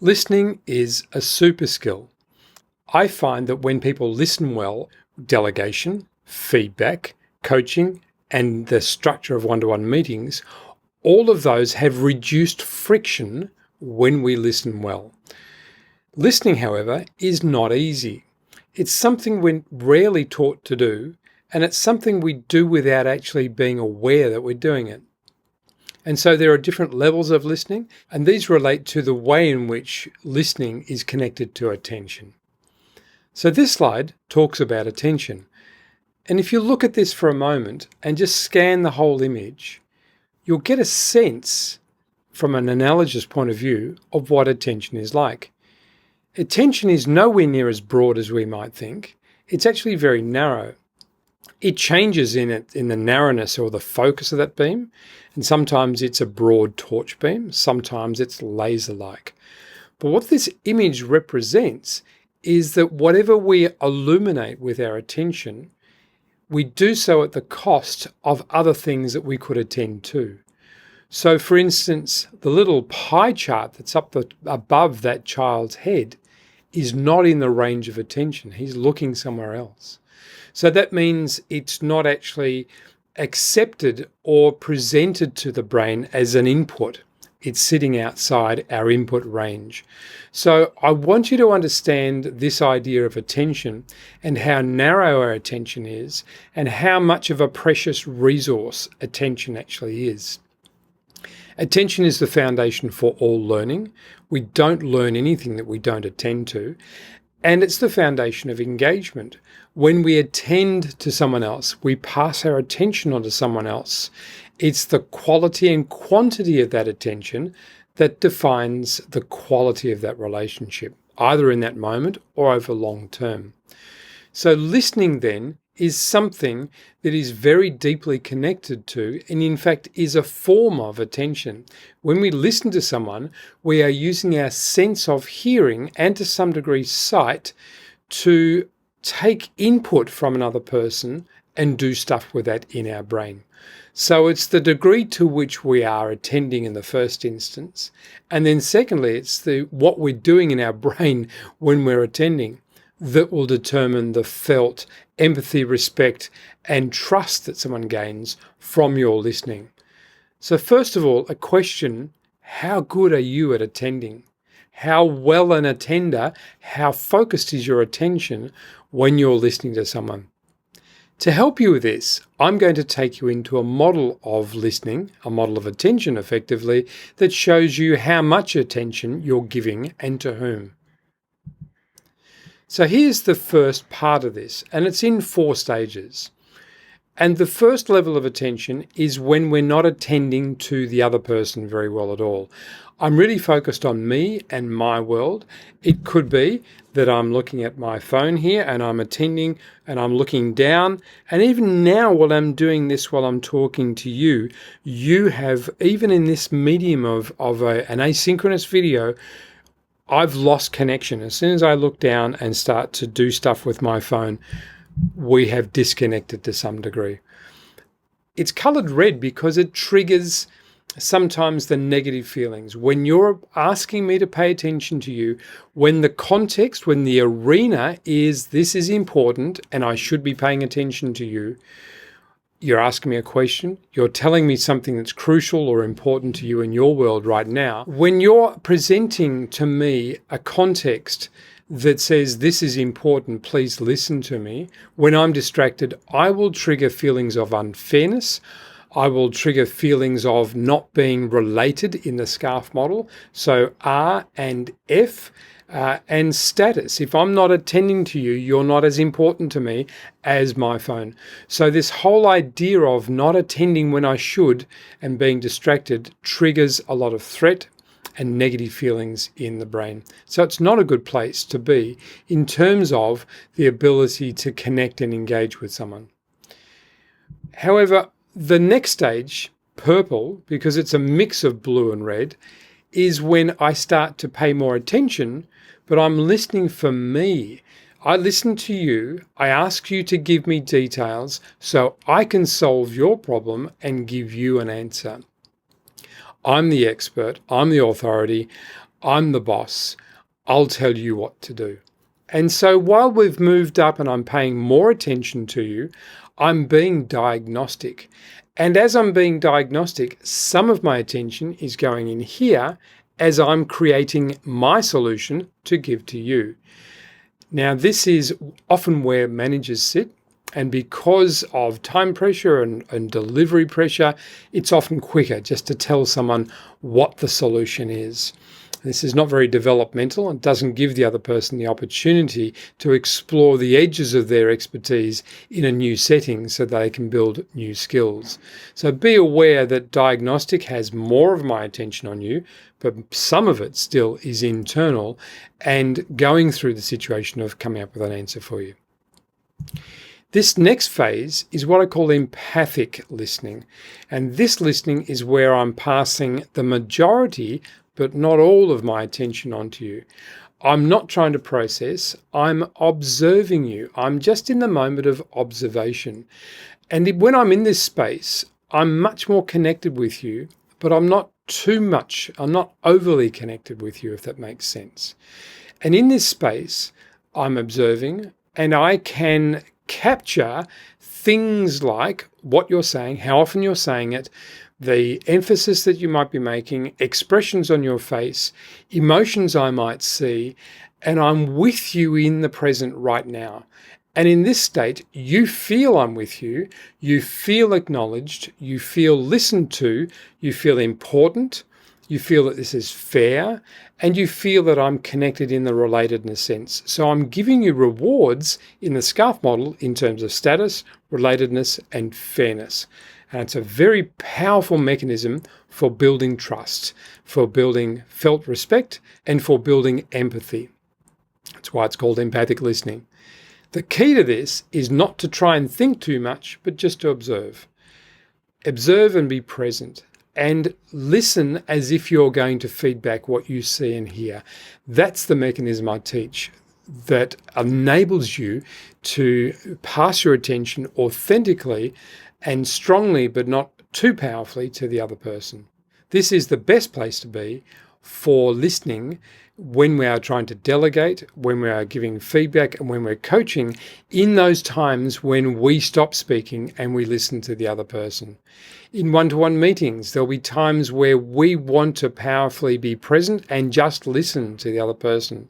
Listening is a super skill. I find that when people listen well, delegation, feedback, coaching, and the structure of one-to-one meetings, all of those have reduced friction when we listen well. Listening, however, is not easy. It's something we're rarely taught to do, and it's something we do without actually being aware that we're doing it. And so there are different levels of listening, and these relate to the way in which listening is connected to attention. So this slide talks about attention. And if you look at this for a moment and just scan the whole image, you'll get a sense from an analogous point of view of what attention is like. Attention is nowhere near as broad as we might think. It's actually very narrow. It changes in the narrowness or the focus of that beam, and sometimes it's a broad torch beam, sometimes it's laser-like. But what this image represents is that whatever we illuminate with our attention, we do so at the cost of other things that we could attend to. So for instance, the little pie chart that's up above that child's head is not in the range of attention. He's looking somewhere else. So that means it's not actually accepted or presented to the brain as an input. It's sitting outside our input range. So I want you to understand this idea of attention and how narrow our attention is and how much of a precious resource attention actually is. Attention is the foundation for all learning. We don't learn anything that we don't attend to. And it's the foundation of engagement. When we attend to someone else, we pass our attention on to someone else. It's the quality and quantity of that attention that defines the quality of that relationship, either in that moment or over long term. So listening then is something that is very deeply connected to, and in fact is a form of attention. When we listen to someone, we are using our sense of hearing and to some degree sight to take input from another person and do stuff with that in our brain. So it's the degree to which we are attending in the first instance. And then secondly, it's what we're doing in our brain when we're attending that will determine the felt empathy, respect, and trust that someone gains from your listening. So first of all, a question: how good are you at attending? How well an attender, how focused is your attention when you're listening to someone? To help you with this, I'm going to take you into a model of listening, a model of attention effectively, that shows you how much attention you're giving and to whom. So here's the first part of this, and it's in 4 stages. And the first level of attention is when we're not attending to the other person very well at all. I'm really focused on me and my world. It could be that I'm looking at my phone here and I'm attending and I'm looking down. And even now, while I'm doing this, while I'm talking to you, you have, even in this medium of an asynchronous video, I've lost connection. As soon as I look down and start to do stuff with my phone, we have disconnected to some degree. It's colored red because it triggers sometimes the negative feelings. When you're asking me to pay attention to you, when the context, when the arena is this is important and I should be paying attention to you, you're asking me a question, you're telling me something that's crucial or important to you in your world right now. When you're presenting to me a context that says this is important, please listen to me, when I'm distracted, I will trigger feelings of unfairness. I will trigger feelings of not being related in the SCARF model. So R and F. And status. If I'm not attending to you, you're not as important to me as my phone. So this whole idea of not attending when I should and being distracted triggers a lot of threat and negative feelings in the brain. So it's not a good place to be in terms of the ability to connect and engage with someone. However, the next stage, purple, because it's a mix of blue and red, is when I start to pay more attention, but I'm listening for me. I listen to you. I ask you to give me details so I can solve your problem and give you an answer. I'm the expert. I'm the authority. I'm the boss. I'll tell you what to do. And so while we've moved up and I'm paying more attention to you, I'm being diagnostic. And as I'm being diagnostic, some of my attention is going in here as I'm creating my solution to give to you. Now, this is often where managers sit. And because of time pressure and delivery pressure, it's often quicker just to tell someone what the solution is. This is not very developmental and doesn't give the other person the opportunity to explore the edges of their expertise in a new setting so they can build new skills. So be aware that diagnostic has more of my attention on you, but some of it still is internal and going through the situation of coming up with an answer for you. This next phase is what I call empathic listening. And this listening is where I'm passing the majority, but not all of my attention onto you. I'm not trying to process, I'm observing you. I'm just in the moment of observation. And when I'm in this space, I'm much more connected with you, but I'm not overly connected with you, if that makes sense. And in this space, I'm observing and I can capture things like what you're saying, how often you're saying it, the emphasis that you might be making, expressions on your face, emotions I might see, and I'm with you in the present right now. And in this state, you feel I'm with you, you feel acknowledged, you feel listened to, you feel important, you feel that this is fair, and you feel that I'm connected in the relatedness sense. So I'm giving you rewards in the SCARF model in terms of status, relatedness, and fairness. And it's a very powerful mechanism for building trust, for building felt respect, and for building empathy. That's why it's called empathic listening. The key to this is not to try and think too much, but just to observe. Observe and be present. And listen as if you're going to feedback what you see and hear. That's the mechanism I teach that enables you to pass your attention authentically and strongly, but not too powerfully, to the other person. This is the best place to be for listening when we are trying to delegate, when we are giving feedback, and when we're coaching, in those times when we stop speaking and we listen to the other person. In one-to-one meetings, there'll be times where we want to powerfully be present and just listen to the other person.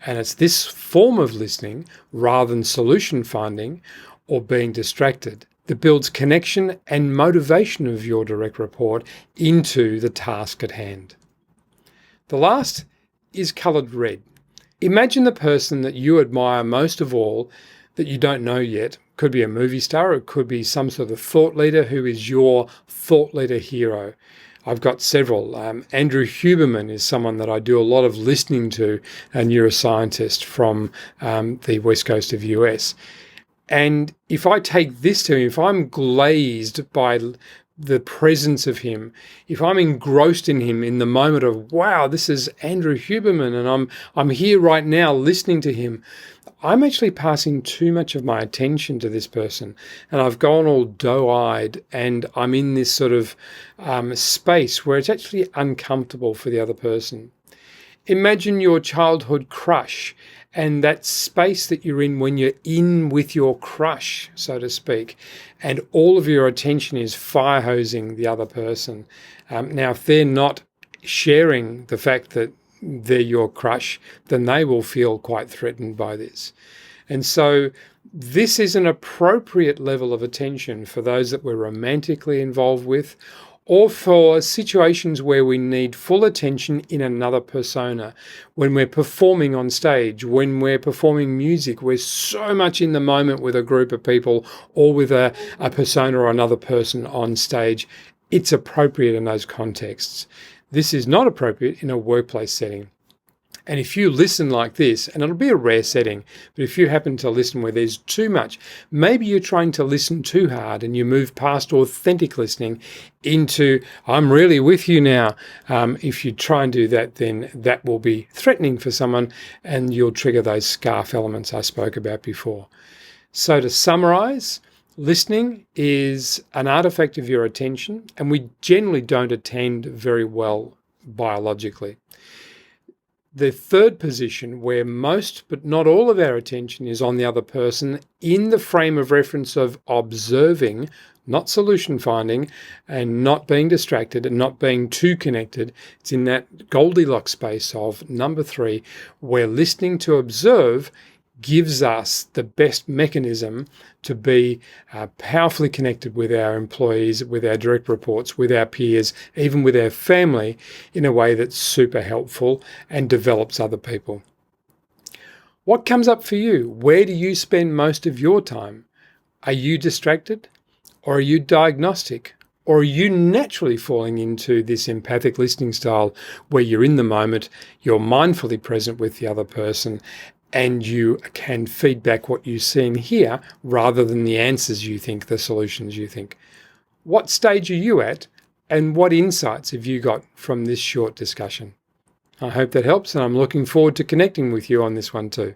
And it's this form of listening, rather than solution finding or being distracted, that builds connection and motivation of your direct report into the task at hand. The last is coloured red. Imagine the person that you admire most of all that you don't know yet. Could be a movie star, it could be some sort of thought leader who is your thought leader hero. I've got several. Andrew Huberman is someone that I do a lot of listening to, a neuroscientist from the west coast of US. And if I take this to him, if I'm glazed by the presence of him, if I'm engrossed in him in the moment of, wow, this is Andrew Huberman and I'm here right now listening to him, I'm actually passing too much of my attention to this person, and I've gone all doe-eyed, and I'm in this sort of space where it's actually uncomfortable for the other person. Imagine your childhood crush and that space that you're in when you're in with your crush, so to speak, and all of your attention is fire hosing the other person. Now, if they're not sharing the fact that they're your crush, then they will feel quite threatened by this. And so this is an appropriate level of attention for those that we're romantically involved with, or for situations where we need full attention in another persona. When we're performing on stage, when we're performing music, we're so much in the moment with a group of people or with a persona or another person on stage. It's appropriate in those contexts. This is not appropriate in a workplace setting. And if you listen like this, and it'll be a rare setting, but if you happen to listen where there's too much, maybe you're trying to listen too hard and you move past authentic listening into, I'm really with you now. If you try and do that, then that will be threatening for someone and you'll trigger those SCARF elements I spoke about before. So to summarize, listening is an artifact of your attention, and we generally don't attend very well biologically. The third position, where most but not all of our attention is on the other person in the frame of reference of observing, not solution finding, and not being distracted and not being too connected. It's in that Goldilocks space of number 3, where listening to observe gives us the best mechanism to be powerfully connected with our employees, with our direct reports, with our peers, even with our family, in a way that's super helpful and develops other people. What comes up for you? Where do you spend most of your time? Are you distracted? Or are you diagnostic? Or are you naturally falling into this empathic listening style where you're in the moment, you're mindfully present with the other person, and you can feedback what you see and hear rather than the answers you think, the solutions you think? What stage are you at, and what insights have you got from this short discussion? I hope that helps, and I'm looking forward to connecting with you on this one too.